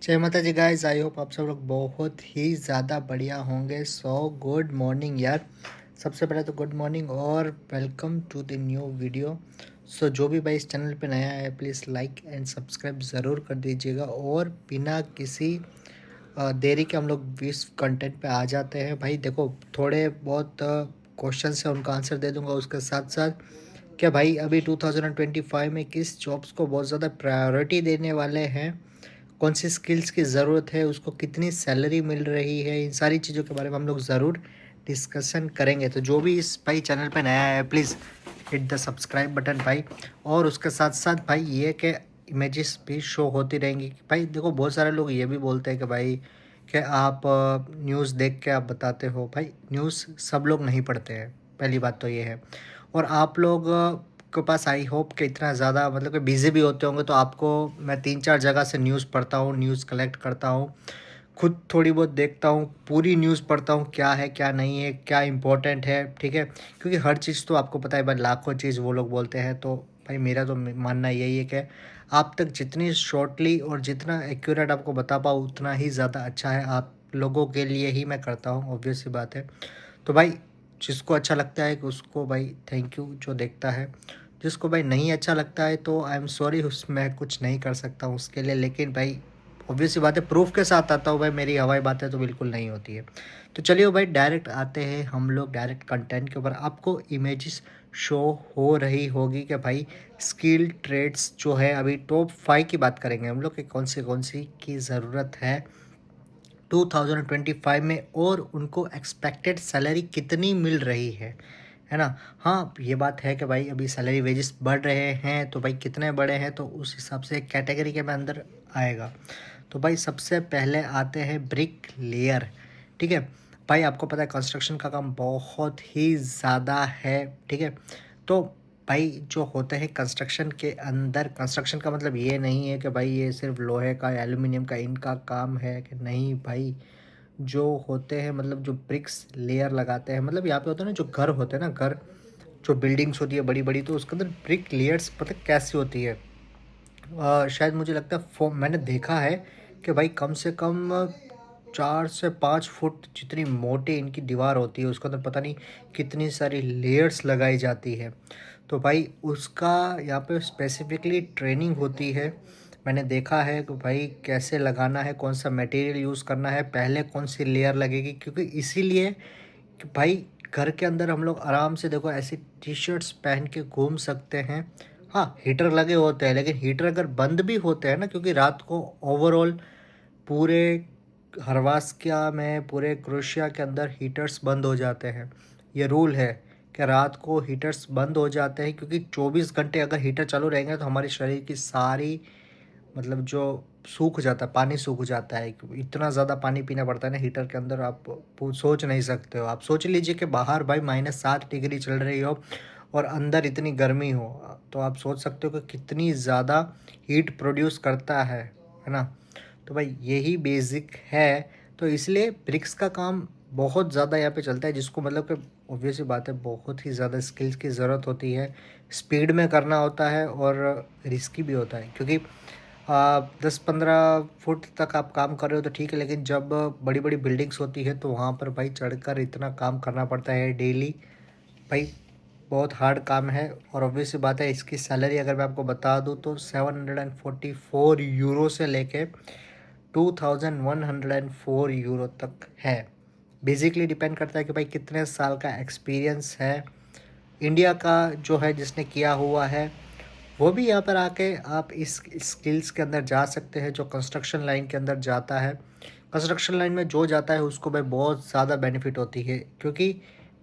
जय माता जी guys, I hope आप सब लोग बहुत ही ज़्यादा बढ़िया होंगे। सो गुड मॉर्निंग यार। सबसे पहले तो गुड मॉर्निंग और welcome to the new video. So जो भी भाई इस चैनल पे नया है प्लीज़ लाइक एंड सब्सक्राइब ज़रूर कर दीजिएगा। और बिना किसी देरी के हम लोग इस कंटेंट पे आ जाते हैं। भाई देखो, थोड़े बहुत क्वेश्चन है उनका आंसर दे दूंगा। उसके साथ साथ क्या भाई अभी 2025 में किस जॉब्स को बहुत ज़्यादा प्रायोरिटी देने वाले हैं, कौन सी स्किल्स की ज़रूरत है, उसको कितनी सैलरी मिल रही है, इन सारी चीज़ों के बारे में हम लोग ज़रूर डिस्कशन करेंगे। तो जो भी इस भाई चैनल पे नया है please hit the subscribe button भाई। और उसके साथ साथ भाई ये कि इमेजेस भी शो होती रहेंगी। भाई देखो, बहुत सारे लोग ये भी बोलते हैं कि भाई कि आप न्यूज़ देख के आप बताते हो। भाई न्यूज़ सब लोग नहीं पढ़ते हैं, पहली बात तो ये है। और आप लोग के पास आई होप कि इतना ज़्यादा मतलब कि बिज़ी भी होते होंगे, तो आपको मैं 3-4 जगह से न्यूज़ पढ़ता हूँ, न्यूज़ कलेक्ट करता हूँ, खुद थोड़ी बहुत देखता हूँ, पूरी न्यूज़ पढ़ता हूँ क्या है क्या नहीं है, क्या इंपॉर्टेंट है, ठीक है। क्योंकि हर चीज़ तो आपको पता है भाई, लाखों चीज़ वो लोग बोलते हैं। तो भाई मेरा तो मानना यही है कि आप तक जितनी शॉर्टली और जितना एक्यूरेट आपको बता पाऊँ उतना ही ज़्यादा अच्छा है। आप लोगों के लिए ही मैं करता हूँ, ऑब्वियस सी बात है। तो भाई जिसको अच्छा लगता है कि उसको भाई थैंक यू जो देखता है। जिसको भाई नहीं अच्छा लगता है तो आई एम सॉरी, उसमें कुछ नहीं कर सकता हूँ उसके लिए। लेकिन भाई ऑब्वियस सी बात है, प्रूफ के साथ आता हूँ भाई, मेरी हवाई बातें तो बिल्कुल नहीं होती है। तो चलिए भाई डायरेक्ट आते हैं हम लोग डायरेक्ट कंटेंट के ऊपर। आपको इमेजेस शो हो रही होगी कि भाई स्किल ट्रेड्स जो है, अभी टॉप 5 की बात करेंगे हम लोग कि कौन सी की ज़रूरत है 2025 में, और उनको एक्सपेक्टेड सैलरी कितनी मिल रही है ना। हाँ ये बात है कि भाई अभी सैलरी वेजेस बढ़ रहे हैं, तो भाई कितने बढ़े हैं तो उस हिसाब से कैटेगरी के में अंदर आएगा। तो भाई सबसे पहले आते हैं ब्रिक लेयर, ठीक है। भाई आपको पता है कंस्ट्रक्शन का काम बहुत ही ज़्यादा है, ठीक है। तो भाई जो होते हैं कंस्ट्रक्शन के अंदर, कंस्ट्रक्शन का मतलब ये नहीं है कि भाई ये सिर्फ लोहे का या एल्यूमिनियम का इनका काम है कि नहीं भाई। जो होते हैं मतलब जो ब्रिक्स लेयर लगाते हैं, मतलब यहाँ पे होता है ना, जो घर होते हैं ना, घर जो बिल्डिंग्स होती है बड़ी बड़ी, तो उसके अंदर ब्रिक लेयर्स पता है कैसी होती है। शायद मुझे लगता है मैंने देखा है कि भाई कम से कम 4 से 5 फुट जितनी मोटी इनकी दीवार होती है, उसके अंदर पता नहीं कितनी सारी लेयर्स लगाई जाती है। तो भाई उसका यहाँ पे स्पेसिफिकली ट्रेनिंग होती है। मैंने देखा है कि भाई कैसे लगाना है, कौन सा मटेरियल यूज़ करना है, पहले कौन सी लेयर लगेगी। क्योंकि इसीलिए कि भाई घर के अंदर हम लोग आराम से देखो ऐसी टी शर्ट्स पहन के घूम सकते हैं। हाँ हीटर लगे होते हैं, लेकिन हीटर अगर बंद भी होते हैं ना, क्योंकि रात को ओवरऑल पूरे हर्वास्किया में, पूरे क्रोशिया के अंदर हीटर्स बंद हो जाते हैं। ये रूल है कि रात को हीटर्स बंद हो जाते हैं, क्योंकि 24 घंटे अगर हीटर चालू रहेंगे तो हमारे शरीर की सारी मतलब जो सूख जाता है, पानी सूख जाता है। इतना ज़्यादा पानी पीना पड़ता है ना हीटर के अंदर, आप सोच नहीं सकते हो। आप सोच लीजिए कि बाहर भाई -7 डिग्री चल रही हो और अंदर इतनी गर्मी हो, तो आप सोच सकते हो कि कितनी ज़्यादा हीट प्रोड्यूस करता है ना। तो भाई यही बेसिक है। तो इसलिए ब्रिक्स का काम बहुत ज़्यादा यहाँ पे चलता है, जिसको मतलब कि ऑब्वियसली बात है बहुत ही ज़्यादा स्किल्स की ज़रूरत होती है, स्पीड में करना होता है और रिस्की भी होता है। क्योंकि 10-15 फुट तक आप काम कर रहे हो तो ठीक है, लेकिन जब बड़ी बड़ी बिल्डिंग्स होती है तो वहाँ पर भाई चढ़कर इतना काम करना पड़ता है डेली। भाई बहुत हार्ड काम है। और ऑब्वियस सी बात है, इसकी सैलरी अगर मैं आपको बता दूँ तो 744 यूरो से लेके 2104 यूरो तक है। बेसिकली डिपेंड करता है कि भाई कितने साल का एक्सपीरियंस है। इंडिया का जो है जिसने किया हुआ है वो भी यहाँ पर आके आप इस स्किल्स के अंदर जा सकते हैं। जो कंस्ट्रक्शन लाइन के अंदर जाता है, कंस्ट्रक्शन लाइन में जो जाता है उसको भाई बहुत ज़्यादा बेनिफिट होती है, क्योंकि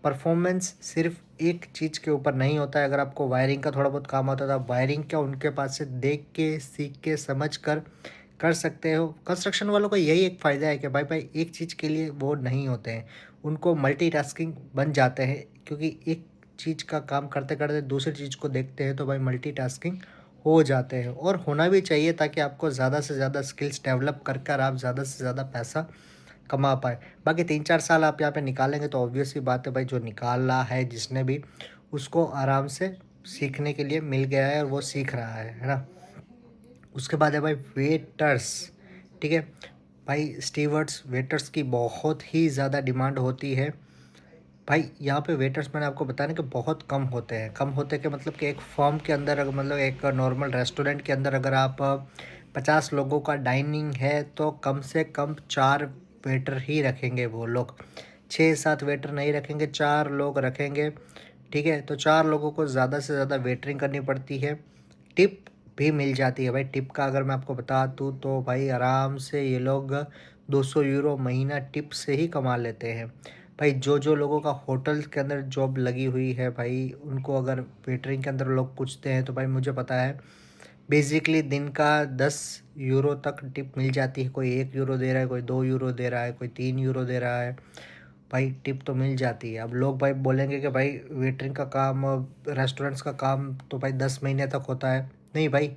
परफॉर्मेंस सिर्फ एक चीज़ के ऊपर नहीं होता है। अगर आपको वायरिंग का थोड़ा बहुत काम होता है तो आप वायरिंग क्या उनके पास से देख के सीख के समझ कर सकते हो। कंस्ट्रक्शन वालों का यही एक फ़ायदा है कि भाई भाई एक चीज़ के लिए वो नहीं होते हैं, उनको मल्टीटास्किंग बन जाते हैं। क्योंकि एक चीज़ का काम करते करते दूसरी चीज़ को देखते हैं तो भाई मल्टीटास्किंग हो जाते हैं। और होना भी चाहिए ताकि आपको ज़्यादा से ज़्यादा स्किल्स डेवलप कर कर आप ज़्यादा से ज़्यादा पैसा कमा पाए। बाकी 3-4 साल आप यहाँ पे निकालेंगे तो ऑब्वियस सी बात है भाई, जो निकाला है जिसने भी, उसको आराम से सीखने के लिए मिल गया है और वो सीख रहा है ना। उसके बाद है भाई वेटर्स, ठीक है भाई। स्टीवर्ड्स वेटर्स की बहुत ही ज़्यादा डिमांड होती है भाई। यहाँ पे वेटर्स मैंने आपको बताया ना कि बहुत कम होते हैं। कम होते के मतलब कि एक फर्म के अंदर अगर मतलब एक नॉर्मल रेस्टोरेंट के अंदर अगर आप 50 लोगों का डाइनिंग है तो कम से कम 4 वेटर ही रखेंगे वो लोग। 6-7 वेटर नहीं रखेंगे, 4 लोग रखेंगे। ठीक है, तो 4 लोगों को ज़्यादा से ज़्यादा वेटरिंग करनी पड़ती है। टिप भी मिल जाती है भाई। टिप का अगर मैं आपको बता दूँ तो भाई आराम से ये लोग 200 यूरो महीना टिप से ही कमा लेते हैं भाई। जो जो लोगों का होटल के अंदर जॉब लगी हुई है भाई, उनको अगर वेटरिंग के अंदर लोग पूछते हैं तो भाई मुझे पता है बेसिकली दिन का 10 यूरो तक टिप मिल जाती है। कोई 1 यूरो दे रहा है, कोई 2 यूरो दे रहा है, कोई 3 यूरो दे रहा है भाई। टिप तो मिल जाती है। अब लोग भाई बोलेंगे कि भाई वेटरिंग का काम, रेस्टोरेंट्स का काम तो भाई 10 महीने तक होता है। नहीं भाई,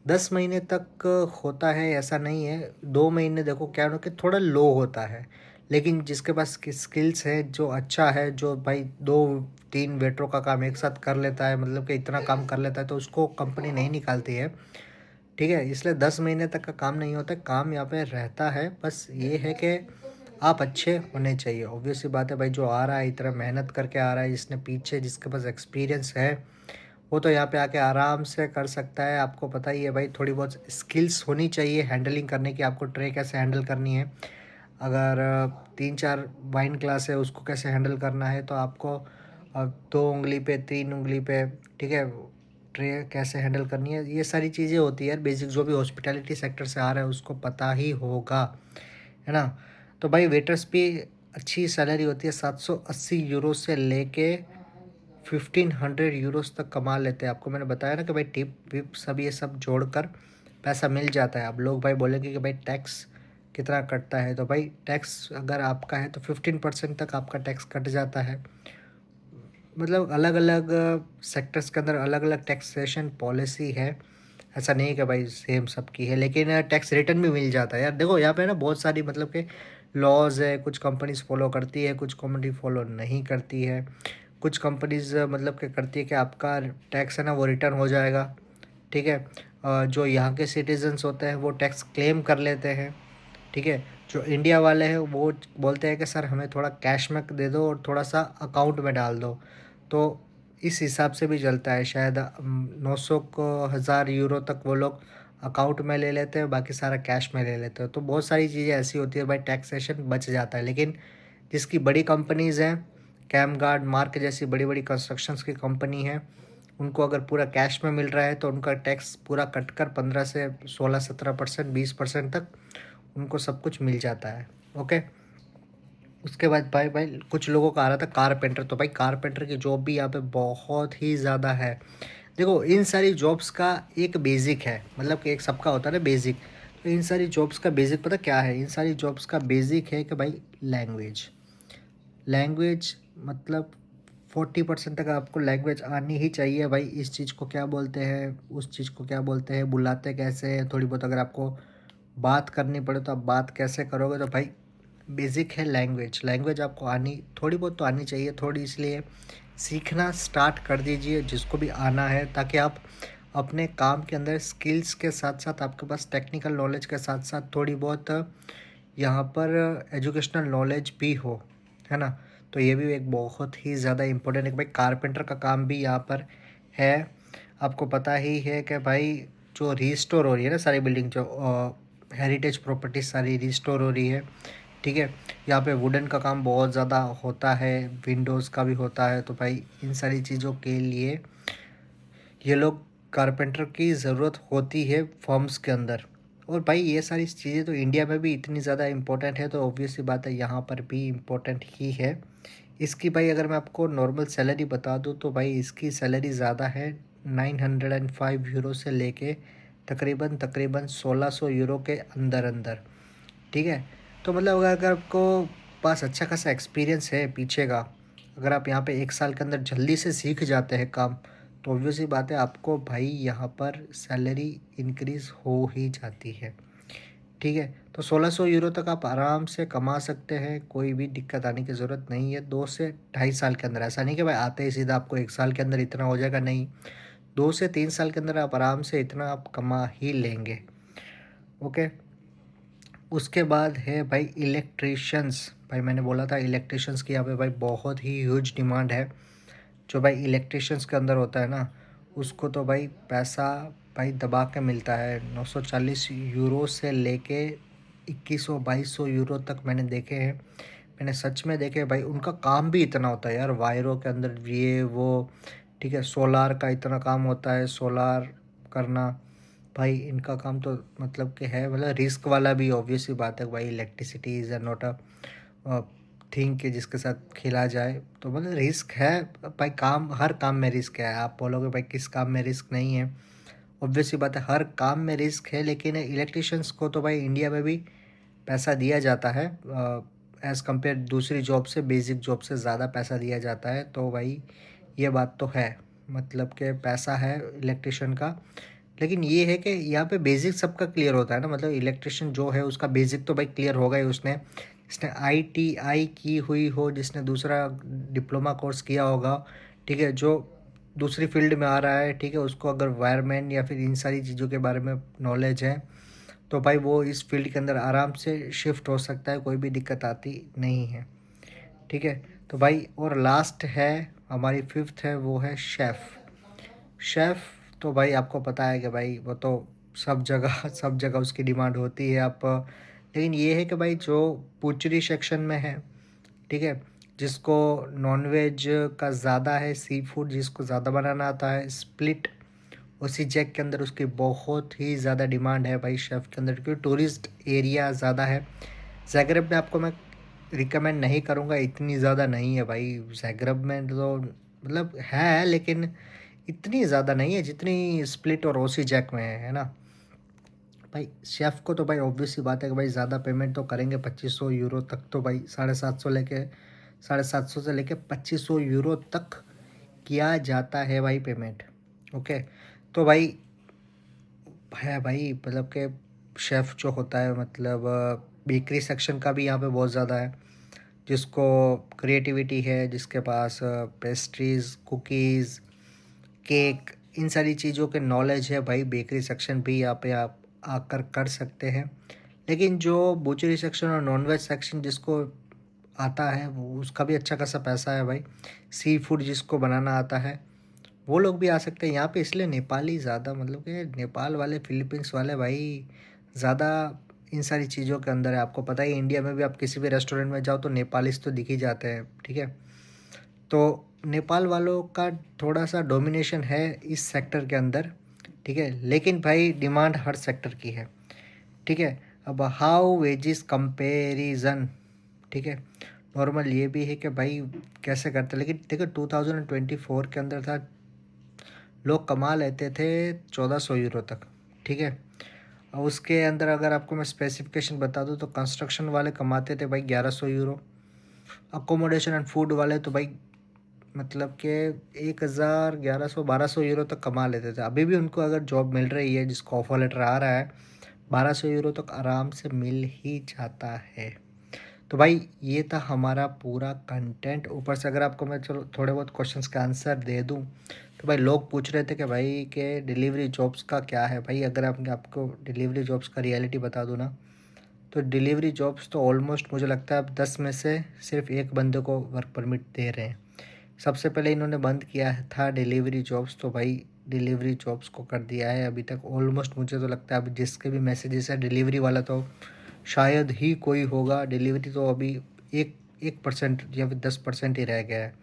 10 महीने तक होता है ऐसा नहीं है। 2 महीने देखो क्या है कि थोड़ा लो होता है, लेकिन जिसके पास स्किल्स है, जो अच्छा है, जो भाई 2-3 वेटरों का काम एक साथ कर लेता है, मतलब कि इतना काम कर लेता है, तो उसको कंपनी नहीं निकालती है। ठीक है, इसलिए 10 महीने तक का काम नहीं होता, काम यहाँ पे रहता है। बस ये है कि आप अच्छे होने चाहिए। ऑब्वियस सी बात है भाई, जो आ रहा है इतना मेहनत करके आ रहा है, जिसने पीछे जिसके पास एक्सपीरियंस है वो तो यहाँ पे आके आराम से कर सकता है। आपको पता ही है भाई, थोड़ी बहुत स्किल्स होनी चाहिए हैंडलिंग करने की। आपको ट्रे कैसे हैंडल करनी है, अगर 3-4 वाइन ग्लास है उसको कैसे हैंडल करना है, तो आपको 2 उंगली पे 3 उंगली पे, ठीक है, ट्रे कैसे हैंडल करनी है, ये सारी चीज़ें होती है यार बेसिक। जो भी हॉस्पिटैलिटी सेक्टर से आ रहा है उसको पता ही होगा, है ना। तो भाई वेटर्स भी अच्छी सैलरी होती है। 780 यूरो से लेके 1500 यूरोस तक कमा लेते हैं। आपको मैंने बताया ना कि भाई टिप विप सब ये सब जोड़कर पैसा मिल जाता है। अब लोग भाई बोलेंगे कि भाई टैक्स कितना कटता है, तो भाई टैक्स अगर आपका है तो 15% तक आपका टैक्स कट जाता है। मतलब अलग अलग सेक्टर्स के अंदर अलग अलग टैक्सेशन पॉलिसी है। ऐसा नहीं है कि भाई सेम सबकी है, लेकिन टैक्स रिटर्न भी मिल जाता है यार। देखो यहाँ पे ना बहुत सारी मतलब के लॉज है, कुछ कंपनीज फॉलो करती है, कुछ कंपनी फॉलो नहीं करती है। कुछ कंपनीज मतलब कि करती है कि आपका टैक्स है ना वो रिटर्न हो जाएगा। ठीक है, जो यहाँ के सिटीजन्स होते हैं वो टैक्स क्लेम कर लेते हैं। ठीक है, जो इंडिया वाले हैं वो बोलते हैं कि सर हमें थोड़ा कैश में दे दो और थोड़ा सा अकाउंट में डाल दो। तो इस हिसाब से भी चलता है। शायद 900 को 1000 यूरो तक वो लोग अकाउंट में ले लेते हैं, बाकी सारा कैश में ले लेते हैं। तो बहुत सारी चीज़ें ऐसी होती है भाई, टैक्सेशन बच जाता है। लेकिन जिसकी बड़ी कंपनीज़ हैं, कैम गार्ड मार्क जैसी बड़ी बड़ी कंस्ट्रक्शंस की कंपनी है, उनको अगर पूरा कैश में मिल रहा है तो उनका टैक्स पूरा कट कर 15 से 16-17%, 20% तक उनको सब कुछ मिल जाता है। ओके, उसके बाद भाई भाई कुछ लोगों का आ रहा था कारपेंटर। तो भाई कारपेंटर की जॉब भी यहाँ पे बहुत ही ज़्यादा है। देखो इन सारी जॉब्स का एक बेसिक है, मतलब कि एक सबका होता है ना बेसिक। तो इन सारी जॉब्स का बेसिक पता क्या है? इन सारी जॉब्स का बेसिक है कि भाई लैंग्वेज। लैंग्वेज मतलब 40% तक आपको लैंग्वेज आनी ही चाहिए भाई। इस चीज़ को क्या बोलते हैं, उस चीज़ को क्या बोलते हैं, बुलाते कैसे हैं, थोड़ी बहुत अगर आपको बात करनी पड़े तो आप बात कैसे करोगे। तो भाई बेसिक है लैंग्वेज। लैंग्वेज आपको आनी थोड़ी बहुत तो आनी चाहिए थोड़ी, इसलिए सीखना स्टार्ट कर दीजिए जिसको भी आना है, ताकि आप अपने काम के अंदर स्किल्स के साथ साथ आपके पास टेक्निकल नॉलेज के साथ साथ थोड़ी बहुत यहाँ पर एजुकेशनल नॉलेज भी हो, है ना। तो ये भी एक बहुत ही ज़्यादा इम्पोर्टेंट है कि भाई कारपेंटर का काम भी यहाँ पर है। आपको पता ही है कि भाई जो रिस्टोर हो रही है ना सारी बिल्डिंग, जो हेरिटेज प्रॉपर्टी सारी रिस्टोर हो रही है। ठीक है, यहाँ पे वुडन का काम बहुत ज़्यादा होता है, विंडोज़ का भी होता है। तो भाई इन सारी चीज़ों के लिए ये लोग कारपेंटर की ज़रूरत होती है फर्म्स के अंदर। और भाई ये सारी चीज़ें तो इंडिया में भी इतनी ज़्यादा इम्पोर्टेंट है, तो ऑब्वियस सी बात है यहाँ पर भी इम्पोर्टेंट ही है। इसकी भाई अगर मैं आपको नॉर्मल सैलरी बता दूँ तो भाई इसकी सैलरी ज़्यादा है। 905 यूरो से लेके तकरीबन तकरीबन 1600 यूरो के अंदर अंदर। ठीक है, तो मतलब अगर आपको पास अच्छा खासा एक्सपीरियंस है पीछे का, अगर आप यहाँ पे 1 साल के अंदर जल्दी से सीख जाते हैं काम, तो ऑब्वियस ही बात है आपको भाई यहाँ पर सैलरी इंक्रीज़ हो ही जाती है। ठीक है, तो 1600 यूरो तक आप आराम से कमा सकते हैं, कोई भी दिक्कत आने की ज़रूरत नहीं है। 2 से ढाई साल के अंदर, ऐसा नहीं कि भाई आते ही सीधा आपको 1 साल के अंदर इतना हो जाएगा, नहीं। 2 से 3 साल के अंदर आप आराम से इतना आप कमा ही लेंगे। ओके, उसके बाद है भाई इलेक्ट्रिशियंस। भाई मैंने बोला था इलेक्ट्रिशियंस की यहाँ पे भाई बहुत ही ह्यूज डिमांड है। जो भाई इलेक्ट्रिशियंस के अंदर होता है ना, उसको तो भाई पैसा भाई दबा के मिलता है। 940 यूरो से लेके 2100 2200 यूरो तक मैंने देखे हैं। मैंने सच में देखे भाई। उनका काम भी इतना होता है यार, वायरों के अंदर ये वो, ठीक है। सोलार का इतना काम होता है, सोलार करना। भाई इनका काम तो मतलब कि है, मतलब रिस्क वाला भी। ऑब्वियस ही बात है भाई, electricity is not a thing के जिसके साथ खेला जाए, तो मतलब रिस्क है भाई। काम, हर काम में रिस्क है। आप बोलोगे भाई किस काम में रिस्क नहीं है, ऑब्वियस ही बात है हर काम में रिस्क है। लेकिन इलेक्ट्रिशियंस को तो भाई इंडिया में भी पैसा दिया जाता है, एज़ कम्पेयर दूसरी जॉब से, बेसिक जॉब से ज़्यादा पैसा दिया जाता है। तो भाई ये बात तो है, मतलब कि पैसा है इलेक्ट्रिशियन का। लेकिन ये है कि यहाँ पे बेसिक सबका क्लियर होता है ना, मतलब इलेक्ट्रिशियन जो है उसका बेसिक तो भाई क्लियर होगा ही। उसने जिसने ITI की हुई हो, जिसने दूसरा डिप्लोमा कोर्स किया होगा, ठीक है, जो दूसरी फील्ड में आ रहा है, ठीक है, उसको अगर वायरमैन या फिर इन सारी चीज़ों के बारे में नॉलेज है, तो भाई वो इस फील्ड के अंदर आराम से शिफ्ट हो सकता है, कोई भी दिक्कत आती नहीं है, ठीक है। तो भाई और लास्ट है हमारी, फिफ्थ है, वो है शेफ़। शेफ़ तो भाई आपको पता है कि भाई वो तो सब जगह सब जगह उसकी डिमांड होती है। आप, लेकिन ये है कि भाई जो बूचरी सेक्शन में है, ठीक है, जिसको नॉनवेज का ज़्यादा है, सी फूड जिसको ज़्यादा बनाना आता है, स्प्लिट, उसी जैक के अंदर उसकी बहुत ही ज़्यादा डिमांड है भाई शेफ़ के अंदर, क्योंकि टूरिस्ट एरिया ज़्यादा है। ज़ाग्रेब में आपको मैं रिकमेंड नहीं करूँगा, इतनी ज़्यादा नहीं है भाई। ज़ाग्रेब में तो मतलब है, लेकिन इतनी ज़्यादा नहीं है जितनी स्प्लिट और ओसी जैक में है ना। भाई शेफ़ को तो भाई ऑब्वियस सी बात है कि भाई ज़्यादा पेमेंट तो करेंगे। 2500 यूरो तक तो भाई, 750 से लेके 2500 यूरो तक किया जाता है भाई पेमेंट। ओके, तो भाई है भाई, मतलब कि शेफ़ जो होता है, मतलब बेकरी सेक्शन का भी यहाँ पे बहुत ज़्यादा है, जिसको क्रिएटिविटी है, जिसके पास पेस्ट्रीज़, कुकीज़, केक, इन सारी चीज़ों के नॉलेज है भाई, बेकरी सेक्शन भी यहाँ पे आप आकर कर सकते हैं। लेकिन जो बूचरी सेक्शन और नॉनवेज सेक्शन जिसको आता है, वो उसका भी अच्छा खासा पैसा है भाई। सी फूड जिसको बनाना आता है, वो लोग भी आ सकते हैं यहाँ पे। इसलिए नेपाली ज़्यादा, मतलब कि नेपाल वाले, फिलीपींस वाले भाई ज़्यादा इन सारी चीज़ों के अंदर है। आपको पता ही, इंडिया में भी आप किसी भी रेस्टोरेंट में जाओ तो नेपालीस तो दिख ही जाते हैं, ठीक है। तो नेपाल वालों का थोड़ा सा डोमिनेशन है इस सेक्टर के अंदर, ठीक है। लेकिन भाई डिमांड हर सेक्टर की है, ठीक है। अब हाउ वेजिस कंपेरिजन, ठीक है, नॉर्मल ये भी है कि भाई कैसे करते हैं। लेकिन देखो 2024 के अंदर था, लोग कमा लेते थे 1400 यूरो तक, ठीक है। और उसके अंदर अगर आपको मैं स्पेसिफिकेशन बता दूं तो कंस्ट्रक्शन वाले कमाते थे भाई 1100 यूरो। अकोमोडेशन एंड फूड वाले तो भाई मतलब कि 1000 1100 1200 यूरो तक कमा लेते थे। अभी भी उनको अगर जॉब मिल रही है, जिसको ऑफर लेटर आ रहा है, 1200 यूरो तक आराम से मिल ही जाता है। तो भाई ये था हमारा पूरा कंटेंट। ऊपर से अगर आपको मैं चलो थोड़े बहुत क्वेश्चंस का आंसर दे दूं, तो भाई लोग पूछ रहे थे कि भाई के डिलीवरी जॉब्स का क्या है। भाई अगर आपको डिलीवरी जॉब्स का रियलिटी बता दूं ना, तो डिलीवरी जॉब्स तो ऑलमोस्ट मुझे लगता है अब 10 में से सिर्फ एक बंदे को वर्क परमिट दे रहे हैं। सबसे पहले इन्होंने बंद किया था डिलीवरी जॉब्स, तो भाई डिलीवरी जॉब्स को कर दिया है अभी तक ऑलमोस्ट। मुझे तो लगता है अभी जिसके भी मैसेजेस है डिलीवरी वाला, तो शायद ही कोई होगा। डिलीवरी तो अभी एक 1% या फिर 10% ही रह गया है।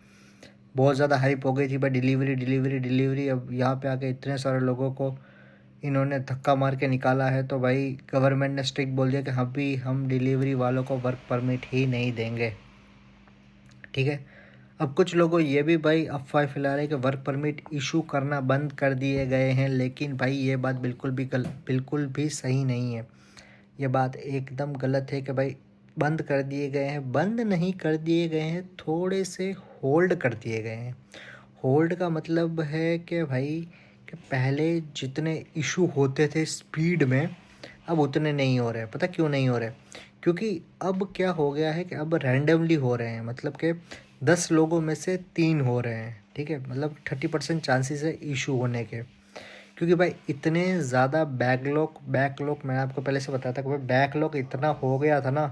बहुत ज़्यादा हाइप हो गई थी भाई, डिलीवरी डिलीवरी डिलीवरी। अब यहाँ पे आके इतने सारे लोगों को इन्होंने धक्का मार के निकाला है, तो भाई गवर्नमेंट ने स्ट्रिक्ट बोल दिया कि हम डिलीवरी वालों को वर्क परमिट ही नहीं देंगे, ठीक है। अब कुछ लोगों ये भी भाई अफवाह फैला रहे हैं कि वर्क परमिट इशू करना बंद कर दिए गए हैं, लेकिन भाई ये बात बिल्कुल भी सही नहीं है। ये बात एकदम गलत है कि भाई बंद कर दिए गए हैं। बंद नहीं कर दिए गए हैं, थोड़े से होल्ड कर दिए गए हैं। होल्ड का मतलब है कि भाई कि पहले जितने इशू होते थे स्पीड में, अब उतने नहीं हो रहे। पता क्यों नहीं हो रहे? क्योंकि अब क्या हो गया है कि अब रैंडमली हो रहे हैं, मतलब कि 10 लोगों में से 3 हो रहे हैं, ठीक है। मतलब 30% चांसेस है इशू होने के। क्योंकि भाई इतने ज़्यादा बैकलॉग मैंने आपको पहले से बताया था कि भाई बैकलॉग इतना हो गया था ना,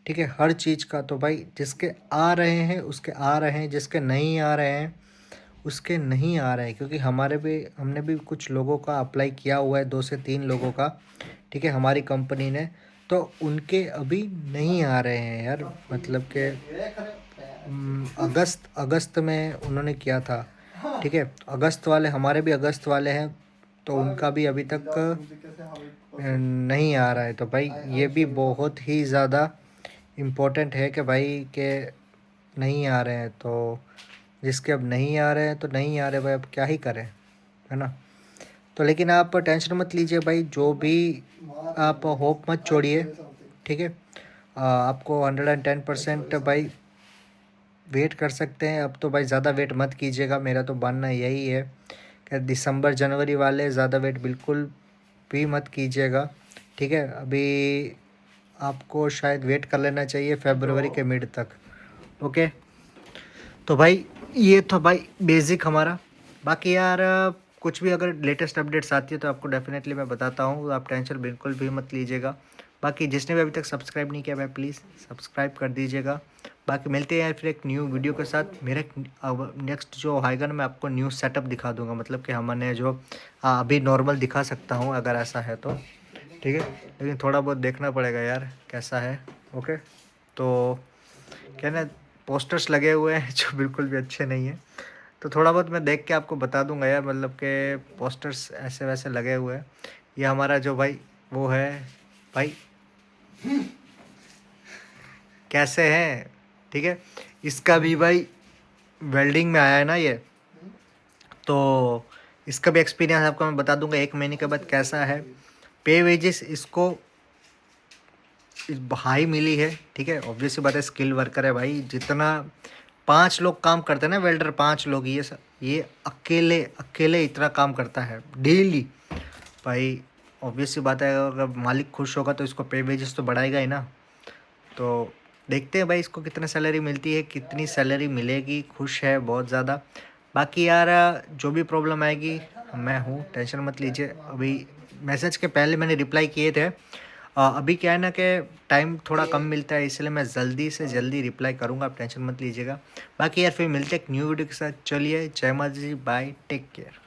ठीक है, हर चीज़ का। तो भाई जिसके आ रहे हैं उसके आ रहे हैं, जिसके नहीं आ रहे हैं उसके नहीं आ रहे हैं। क्योंकि हमने भी कुछ लोगों का अप्लाई किया हुआ है, 2 से 3 लोगों का, ठीक है, हमारी कंपनी ने। तो उनके अभी नहीं आ रहे हैं यार, मतलब कि अगस्त में उन्होंने किया था, ठीक है, अगस्त वाले, हमारे भी अगस्त वाले हैं, तो उनका भी अभी तक नहीं आ रहा है। तो भाई ये भी बहुत ही ज़्यादा इम्पोर्टेंट है कि भाई के नहीं आ रहे हैं। तो जिसके अब नहीं आ रहे हैं तो नहीं आ रहे भाई, अब क्या ही करें, है ना। तो लेकिन आप टेंशन मत लीजिए भाई, जो भी आप होप मत छोड़िए, ठीक है। आपको 110% भाई वेट कर सकते हैं। अब तो भाई ज़्यादा वेट मत कीजिएगा, मेरा तो मानना यही है कि दिसंबर जनवरी वाले ज़्यादा वेट बिल्कुल भी मत कीजिएगा, ठीक है। अभी आपको शायद वेट कर लेना चाहिए फरवरी के मिड तक, ओके। तो भाई ये तो भाई बेसिक हमारा। बाकी यार कुछ भी अगर लेटेस्ट अपडेट्स आती है तो आपको डेफिनेटली मैं बताता हूँ, तो आप टेंशन बिल्कुल भी मत लीजिएगा। बाकी जिसने भी अभी तक सब्सक्राइब नहीं किया भाई प्लीज़ सब्सक्राइब कर दीजिएगा। बाकी मिलते हैं यार फिर एक न्यू वीडियो के साथ। मेरा अब नेक्स्ट जो आएगा ना, मैं आपको न्यू सेटअप दिखा दूंगा, मतलब कि हमने जो अभी नॉर्मल दिखा सकता हूँ अगर ऐसा है तो, ठीक है, लेकिन थोड़ा बहुत देखना पड़ेगा यार कैसा है, ओके। तो क्या ना, पोस्टर्स लगे हुए हैं जो बिल्कुल भी अच्छे नहीं हैं, तो थोड़ा बहुत मैं देख के आपको बता दूंगा यार, मतलब के पोस्टर्स ऐसे वैसे लगे हुए हैं। ये हमारा जो भाई वो है भाई, कैसे हैं, ठीक है, इसका भी भाई वेल्डिंग में आया है ना ये, तो इसका भी एक्सपीरियंस आपको मैं बता दूंगा 1 महीने के बाद कैसा है। पे वेजेस इसको हाई मिली है, ठीक है, ऑब्वियस सी बात है, स्किल वर्कर है भाई। जितना 5 लोग काम करते हैं ना, वेल्डर 5 लोग, ये अकेले अकेले इतना काम करता है डेली भाई। ऑब्वियस सी बात है, अगर मालिक खुश होगा तो इसको पे वेजेस तो बढ़ाएगा ही ना। तो देखते हैं भाई इसको कितना सैलरी मिलती है, कितनी सैलरी मिलेगी। खुश है बहुत ज़्यादा। बाकी यार जो भी प्रॉब्लम आएगी मैं हूँ, टेंशन मत लीजिए। अभी मैसेज के पहले मैंने रिप्लाई किए थे, अभी क्या है ना कि टाइम थोड़ा कम मिलता है, इसलिए मैं जल्दी से जल्दी रिप्लाई करूँगा, आप टेंशन मत लीजिएगा। बाकी यार फिर मिलते हैं एक न्यू वीडियो के साथ। चलिए, जय माता जी, बाय, टेक केयर।